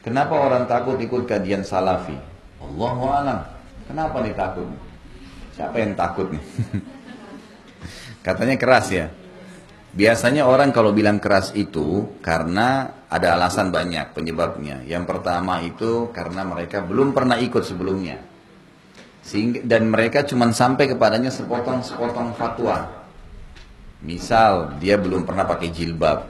Kenapa orang takut ikut kajian salafi? Allahu a'lam. Kenapa nih takut? Siapa yang takut nih? Katanya keras ya. Biasanya orang kalau bilang keras itu karena ada alasan banyak penyebabnya. Yang pertama itu karena mereka belum pernah ikut sebelumnya. Dan mereka cuma sampai kepadanya sepotong-sepotong fatwa. Misal dia belum pernah pakai jilbab.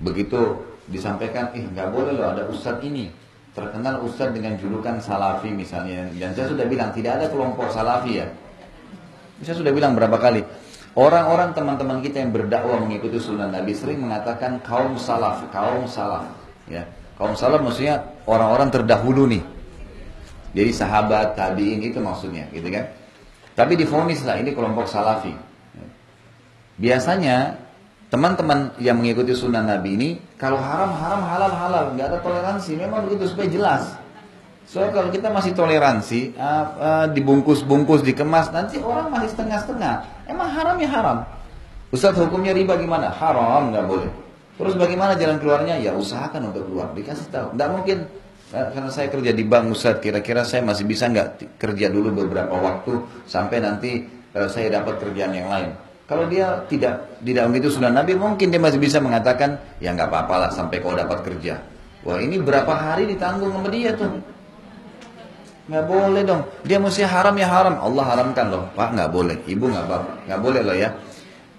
Begitu disampaikan, nggak boleh loh ada ustadz ini. Terkenal ustadz dengan julukan salafi misalnya. Dan saya sudah bilang tidak ada kelompok salafi ya. Saya sudah bilang berapa kali. Orang-orang teman-teman kita yang berdakwah mengikuti sunnah Nabi sering mengatakan kaum salaf, ya. Kaum salaf maksudnya orang-orang terdahulu nih. Jadi sahabat, tabi'in itu maksudnya, gitu kan. Tapi divonis lah ini kelompok salafi. Biasanya teman-teman yang mengikuti sunnah Nabi ini kalau haram, halal, nggak ada toleransi. Memang begitu supaya jelas. Soalnya kalau kita masih toleransi, dibungkus-bungkus, dikemas, nanti orang masih setengah-setengah. Emang haram ya haram. Ustaz hukumnya riba gimana? Haram, nggak boleh. Terus bagaimana jalan keluarnya? Ya usahakan untuk keluar. Dikasih tahu. Nggak mungkin, karena saya kerja di bank Ustaz, kira-kira saya masih bisa nggak kerja dulu beberapa waktu sampai nanti saya dapat kerjaan yang lain. Kalau dia tidak begitu sunnah Nabi, mungkin dia masih bisa mengatakan, ya nggak apa-apa lah sampai kau dapat kerja. Wah ini berapa hari ditanggung sama dia tuh. Nggak boleh dong, dia mesti haram ya haram. Allah haramkan loh, Pak nggak boleh, Ibu nggak boleh loh ya.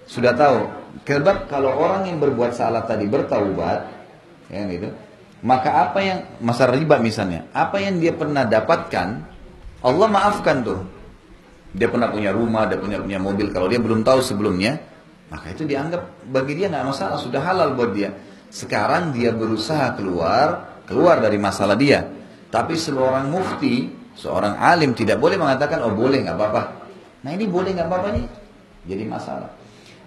Sudah tahu, sebab kalau orang yang berbuat salah tadi bertaubat, ya gitu, maka apa yang masa riba misalnya, apa yang dia pernah dapatkan, Allah maafkan tuh. Dia pernah punya rumah, dia punya mobil, kalau dia belum tahu sebelumnya, maka itu dianggap bagi dia nggak masalah, sudah halal buat dia. Sekarang dia berusaha keluar dari masalah dia. Tapi seorang mufti, seorang alim tidak boleh mengatakan, oh boleh nggak apa-apa. Nah ini boleh nggak apa-apa nih, jadi masalah.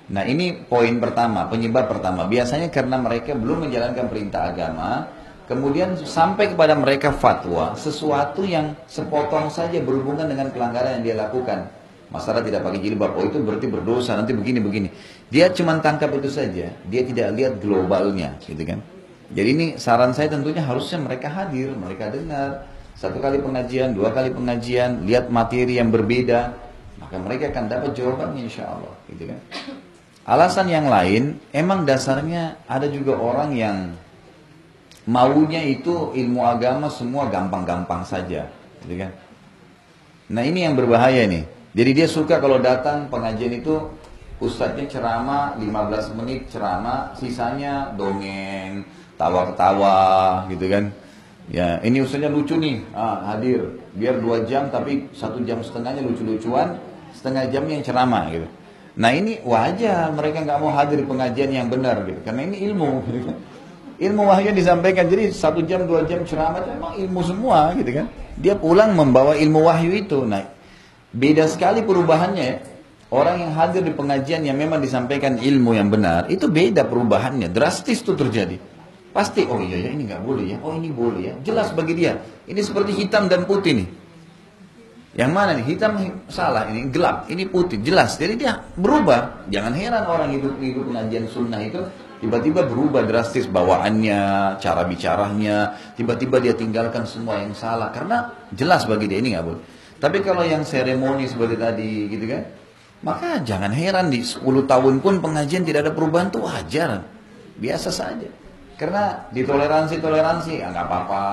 Nah ini poin pertama, penyebab pertama. Biasanya karena mereka belum menjalankan perintah agama, kemudian sampai kepada mereka fatwa, sesuatu yang sepotong saja berhubungan dengan pelanggaran yang dia lakukan. Masalah tidak pakai jilbab, oh itu berarti berdosa, nanti begini. Dia cuma tangkap itu saja, dia tidak lihat globalnya, gitu kan. Jadi ini saran saya tentunya harusnya mereka hadir, mereka dengar. 1 kali pengajian, 2 kali pengajian, lihat materi yang berbeda. Maka mereka akan dapat jawabannya insya Allah. Gitu kan. Alasan yang lain, emang dasarnya ada juga orang yang maunya itu ilmu agama semua gampang-gampang saja. Gitu kan. Nah ini yang berbahaya nih. Jadi dia suka kalau datang pengajian itu, ustadznya ceramah 15 menit ceramah, sisanya dongeng, tawa-ketawa gitu kan. Ya ini ustaznya lucu nih, hadir. Biar 2 jam tapi 1 jam setengahnya lucu-lucuan, setengah jam yang ceramah gitu. Nah ini wajar mereka nggak mau hadir pengajian yang benar gitu. Karena ini ilmu gitu kan. Ilmu wahyu disampaikan, jadi 1 jam 2 jam ceramah itu memang ilmu semua gitu kan. Dia pulang membawa ilmu wahyu itu. Nah beda sekali perubahannya ya. Orang yang hadir di pengajian yang memang disampaikan ilmu yang benar, itu beda perubahannya, drastis itu terjadi. Pasti, oh iya ya ini nggak boleh ya, oh ini boleh ya, jelas bagi dia. Ini seperti hitam dan putih nih. Yang mana nih, hitam salah, ini gelap, ini putih, jelas. Jadi dia berubah. Jangan heran orang hidup pengajian sunnah itu tiba-tiba berubah drastis bawaannya, cara bicaranya, tiba-tiba dia tinggalkan semua yang salah. Karena jelas bagi dia ini nggak boleh. Tapi kalau yang seremoni seperti tadi gitu kan, maka jangan heran di 10 tahun pun pengajian tidak ada perubahan, itu wajar. Biasa saja. Karena ditoleransi, nggak apa-apa.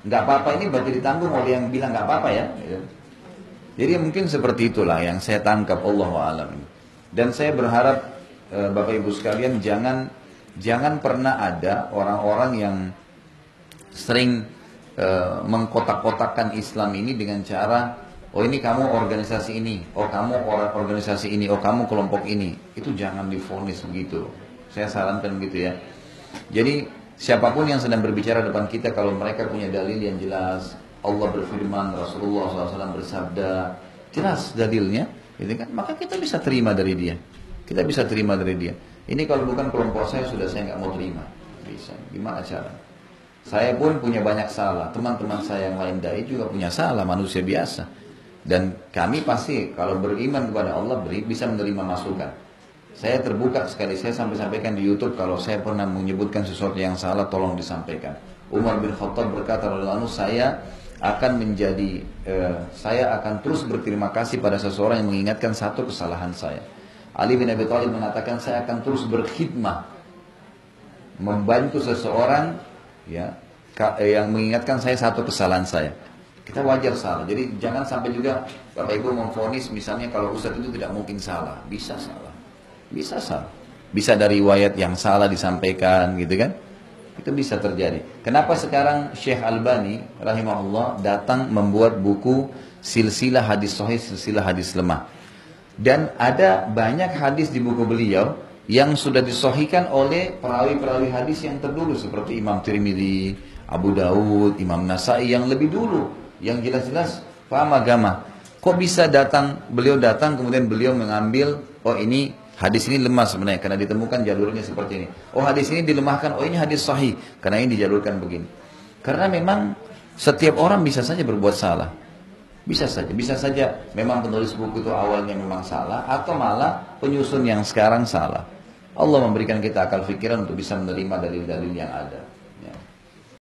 Nggak apa-apa ini berarti ditanggung oleh yang bilang nggak apa-apa ya. Jadi mungkin seperti itulah yang saya tangkap, Allahu a'lam. Dan saya berharap Bapak Ibu sekalian jangan pernah ada orang-orang yang sering mengkotak-kotakkan Islam ini dengan cara, oh ini kamu organisasi ini, oh kamu organisasi ini, oh kamu kelompok ini. Itu jangan divonis begitu. Saya sarankan begitu ya. Jadi siapapun yang sedang berbicara depan kita, kalau mereka punya dalil yang jelas, Allah berfirman, Rasulullah SAW bersabda, jelas dalilnya, gitu kan? Maka kita bisa terima dari dia. Kita bisa terima dari dia. Ini kalau bukan kelompok saya, sudah saya nggak mau terima. Bisa. Gimana cara? Saya pun punya banyak salah. Teman-teman saya yang lain dai juga punya salah, manusia biasa. Dan kami pasti kalau beriman kepada Allah bisa menerima masukan. Saya terbuka sekali, saya sampai sampaikan di YouTube kalau saya pernah menyebutkan sesuatu yang salah, tolong disampaikan. Umar bin Khattab berkata, saya akan terus berterima kasih pada seseorang yang mengingatkan satu kesalahan saya. Ali bin Abi Thalib mengatakan, saya akan terus berkhidmah, membantu seseorang ya yang mengingatkan saya satu kesalahan saya. Kita wajar salah, jadi jangan sampai juga Bapak Ibu memvonis misalnya kalau Ustadz itu tidak mungkin salah. Bisa salah, bisa salah, bisa dari riwayat yang salah disampaikan gitu kan. Itu bisa terjadi. Kenapa sekarang Syekh Albani rahimahullah datang membuat buku silsilah hadis sahih, silsilah hadis lemah. Dan ada banyak hadis di buku beliau yang sudah disahihkan oleh perawi-perawi hadis yang terdulu seperti Imam Tirmidzi, Abu Daud, Imam Nasai yang lebih dulu, yang jelas-jelas paham agama. Kok bisa beliau datang kemudian beliau mengambil, oh ini hadis ini lemah sebenarnya karena ditemukan jalurnya seperti ini. Oh hadis ini dilemahkan, oh ini hadis sahih karena ini dijalurkan begini. Karena memang setiap orang bisa saja berbuat salah. Bisa saja memang penulis buku itu awalnya memang salah atau malah penyusun yang sekarang salah. Allah memberikan kita akal fikiran untuk bisa menerima dalil-dalil yang ada.